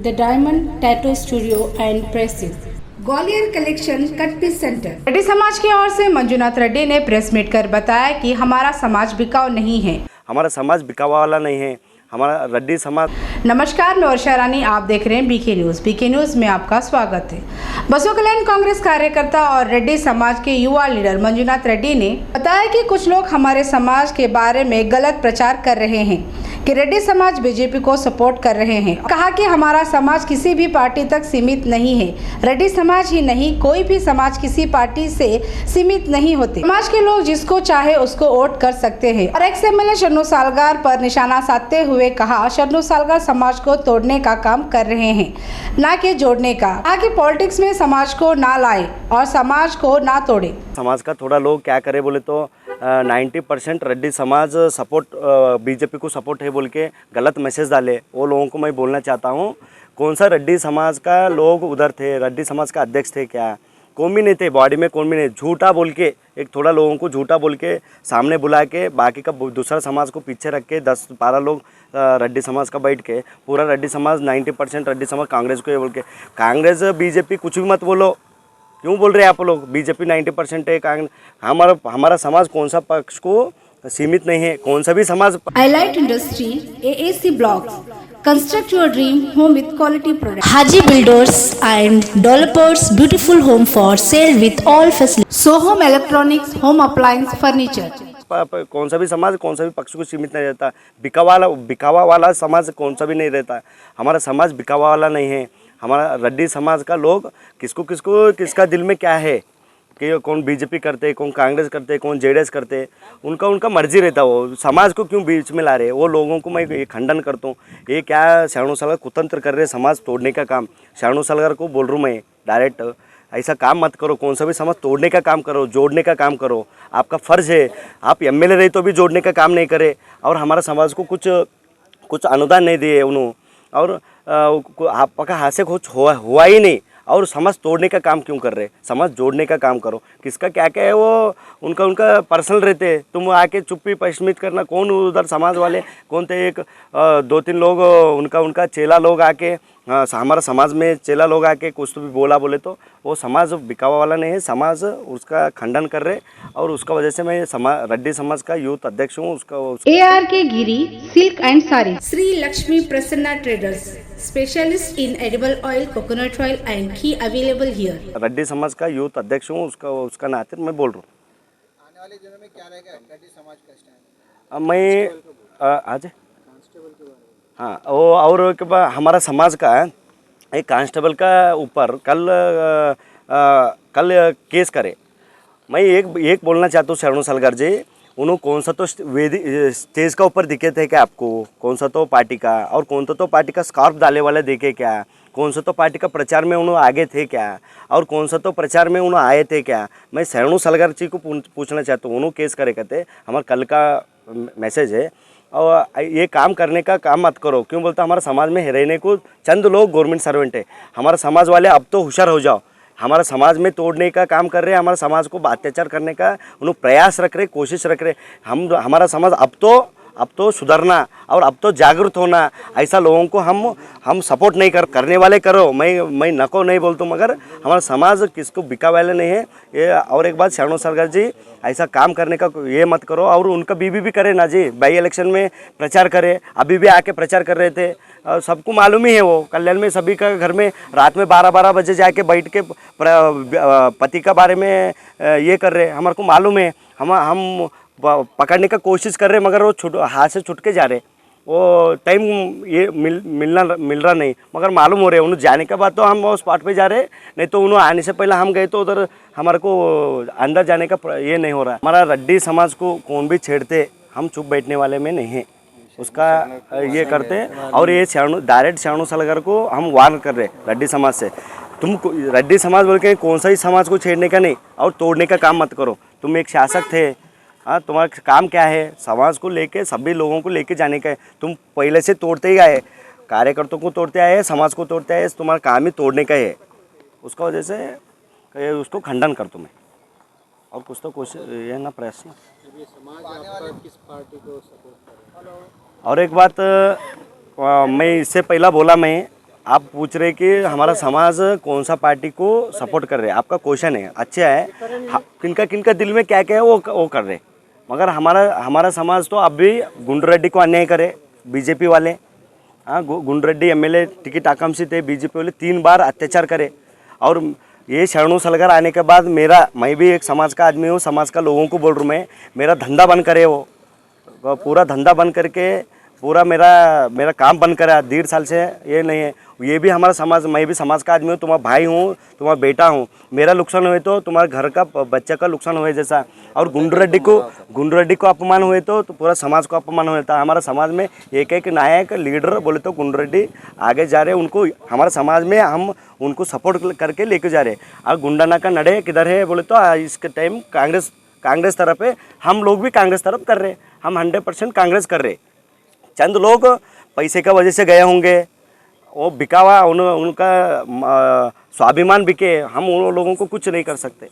The Diamond Tattoo Studio and Pressing, Gwalior collection cut piece centre. Reddy समाज की ओर से मंजुनाथ रेड्डी ने प्रेस मीट कर बताया कि हमारा समाज बिकाऊ नहीं है। हमारा समाज बिकावा वाला नहीं है, हमारा रेड्डी समाज। नमस्कार, मैं वर्षा रानी, आप देख रहे हैं बीके न्यूज़। बीके न्यूज़ में आपका स्वागत है। बसों कल्याण कांग्रेस कार्यकर्ता और रेड्डी समाज के युवा लीडर मंजुनाथ रेड्डी ने बताया कि कुछ लोग हमारे समाज के बारे में गलत प्रचार कर रहे हैं कि रेड्डी समाज बीजेपी को सपोर्ट कर रहे हैं। कहा कि हमारा समाज किसी भी पार्टी तक सीमित नहीं है। रेड्डी समाज ही नहीं, कोई भी समाज किसी पार्टी से सीमित नहीं होते। समाज के लोग जिसको चाहे उसको वोट कर सकते हैं। और एक्स एमएलए शन्नू सालगार पर निशाना साधते हुए कहा, शन्नू सालगार समाज को तोड़ने का काम कर रहे हैं, ना कि जोड़ने का। कहा कि पॉलिटिक्स में समाज को ना लाए और समाज को ना तोड़े। समाज का थोड़ा लोग क्या करे बोले तो 90% रेड्डी समाज सपोर्ट बीजेपी को सपोर्ट है बोल के गलत मैसेज डाले। वो लोगों को मैं बोलना चाहता हूँ, कौन सा रेड्डी समाज का लोग उधर थे, रेड्डी समाज का अध्यक्ष थे क्या? कौन भी नहीं थे, बॉडी में कौन भी नहीं। झूठा बोल के, एक थोड़ा लोगों को झूठा बोल के सामने बुला के बाकी का दूसरा समाज को पीछे रख के 10-12 लोग रेड्डी समाज का बैठ के पूरा रेड्डी समाज 90% रेड्डी समाज कांग्रेस को ये बोल के, कांग्रेस बीजेपी कुछ भी मत बोलो। क्यों बोल रहे हैं आप लोग? बीजेपी 90% है, कांग्रेस। हमारा समाज कौन सा पक्ष को सीमित नहीं है, कौन सा भी समाज। Highlight Industry, AAC Blocks, construct your dream home with quality products. Haji Builders and Developers, beautiful home for sale with all facilities. Sohom Electronics, Home Appliance Furniture. कौन सा भी समाज कौन सा भी पक्ष को सीमित नहीं रहता। बिकावा वाला समाज कौन सा भी नहीं रहता। हमारा समाज बिकावा वाला नहीं है। हमारा रेड्डी समाज का लोग किसका दिल में क्या है कि कौन बीजेपी करते, कौन कांग्रेस करते, कौन जेडीएस करते, उनका मर्जी रहता। वो समाज को क्यों बीच में ला रहे? वो लोगों को मैं ये खंडन करता हूँ। ये क्या शरणू सलगर कुतंत्र कर रहे, समाज तोड़ने का काम। शरणू सलगर को बोल रहा हूँ मैं डायरेक्ट, ऐसा काम मत करो। कौन सा भी समाज तोड़ने का काम करो, जोड़ने का काम करो। आपका फ़र्ज़ है। आप एमएलए रहे तो भी जोड़ने का काम नहीं करे। और हमारा समाज को कुछ अनुदान नहीं दिए उन्होंने, और आपका हाथ से कुछ हुआ ही नहीं। और समाज तोड़ने का काम क्यों कर रहे? समाज जोड़ने का काम करो। किसका क्या क्या है वो उनका पर्सनल रहते। तुम आके चुप्पी पश्चिमित करना। कौन उधर समाज वाले कौन थे? 2-3 लोग उनका चेला लोग आके, हमारा समाज में चेला लोग आके कुछ तो भी बोला बोले तो वो समाज बिकावा वाला नहीं है। समाज उसका खंडन कर रहे, और उसका वजह से मैं रेड्डी समाज का यूथ अध्यक्ष हूँ। ARK Giri silk and sari. Shri Lakshmi Prasanna traders, specialist in edible oil, coconut oil and ghee available here. Reddy समाज का यूथ अध्यक्ष हूँ, उसका नाते मैं बोल रहा हूँ। आने वाले दिनों में क्या रहेगा रेड्डी समाज का स्टैंड? मैं आज हाँ वो, और हमारा समाज का एक कांस्टेबल का ऊपर कल केस करे। मैं एक बोलना चाहता हूँ शरणू सलगर जी, उन्होंने कौन सा तो स्टेज का ऊपर दिखे थे क्या आपको? कौन सा तो पार्टी का, और कौन सा तो पार्टी का स्कार्फ डाले वाले देखे क्या? कौन सा तो पार्टी का प्रचार में उन्होंने आगे थे क्या? और कौन सा तो प्रचार में उन्होंने आए थे क्या? मैं शरणू सलगर जी को पूछना चाहता हूँ, उन्होंने केस करे कहते। हमारा कल का मैसेज है, और ये काम करने का काम मत करो। क्यों बोलता? हमारे समाज में रहने को चंद लोग गवर्नमेंट सर्वेंट है। हमारा समाज वाले अब तो होशियार हो जाओ। हमारा समाज में तोड़ने का काम कर रहे हैं, हमारे समाज को अत्याचार करने का उन्होंने प्रयास रख रहे, कोशिश रख रहे। हमारा समाज अब तो सुधरना और अब तो जागरूक होना। ऐसा लोगों को हम सपोर्ट नहीं करने वाले करो। मैं नको नहीं बोलता, मगर हमारा समाज किसको बिका वाले नहीं है ये। और एक बात, शरणू सलगर जी ऐसा काम करने का ये मत करो। और उनका बीबी भी करे ना जी, बाई इलेक्शन में प्रचार करे, अभी भी आके प्रचार कर रहे थे। सबको मालूम ही है, वो कल्याण में सभी का घर में रात में 12-12 बजे जाके बैठ के पति का बारे में ये कर रहे। हमारे को मालूम है, हम पकड़ने का कोशिश कर रहे, मगर वो हाथ से छूट के जा रहे। वो टाइम ये मिल रहा नहीं, मगर मालूम हो रहे उन्होंने जाने के बाद तो हम वो स्पॉट पे जा रहे। नहीं तो उन्होंने आने से पहले हम गए तो उधर हमारे को अंदर जाने का ये नहीं हो रहा। हमारा रेड्डी समाज को कौन भी छेड़ते, हम चुप बैठने वाले में नहीं है। उसका ये करते, और ये डायरेक्ट शरणू सलगर को हम वार्न कर रहे रेड्डी समाज से। तुम रेड्डी समाज बोल के कौन सा ही समाज को छेड़ने का नहीं और तोड़ने का काम मत करो। तुम एक शासक थे, हाँ, तुम्हारा काम क्या है? समाज को लेके, सभी लोगों को लेके जाने का है। तुम पहले से तोड़ते ही आए, कार्यकर्ताओं को तोड़ते आए, समाज को तोड़ते आए। तुम्हारा काम ही तोड़ने का है। उसका वजह से उसको खंडन कर तुम्हें, और कुछ तो कोशिश ये ना प्रयास ना। किस पार्टी को सपोर्ट करें? और एक बात मैं इससे पहला बोला, मैं आप पूछ रहे कि हमारा समाज कौन सा पार्टी को सपोर्ट कर रहे हैं, आपका क्वेश्चन है अच्छा है। किनका किनका दिल में क्या क्या है वो कर रहे, मगर हमारा समाज तो अब भी गुंडू रेड्डी को अन्याय करे, बीजेपी वाले। हाँ, गुंडू रेड्डी एमएलए टिकट आकांक्षी थे, बीजेपी वाले 3 बार अत्याचार करे। और ये शरणू सलगर आने के बाद मैं भी एक समाज का आदमी हूँ, समाज का लोगों को बोल रहा हूँ मैं, मेरा धंधा बंद करे, वो पूरा धंधा बंद करके पूरा मेरा काम बंद करा 1.5 साल से। ये नहीं है, ये भी हमारा समाज, मैं भी समाज का आदमी हूँ, तुम्हारा भाई हूँ, तुम्हारा बेटा हूँ। मेरा नुकसान हुए तो तुम्हारे घर का बच्चा का नुकसान हुए जैसा। और गुंडू रेड्डी को अपमान हुए तो पूरा समाज को अपमान हुआ था। हमारा समाज में एक नायक लीडर बोले तो गुंडू रेड्डी आगे जा रहे, उनको हमारे समाज में हम उनको सपोर्ट करके लेके जा रहे। और गुंडाना का नड़े किधर है बोले तो इसके टाइम कांग्रेस तरफ है, हम लोग भी कांग्रेस तरफ कर रहे, हम 100% कांग्रेस कर रहे। चंद लोग पैसे का वजह से गए होंगे, वो बिका हुआ उनका स्वाभिमान बिके, हम उन लोगों को कुछ नहीं कर सकते।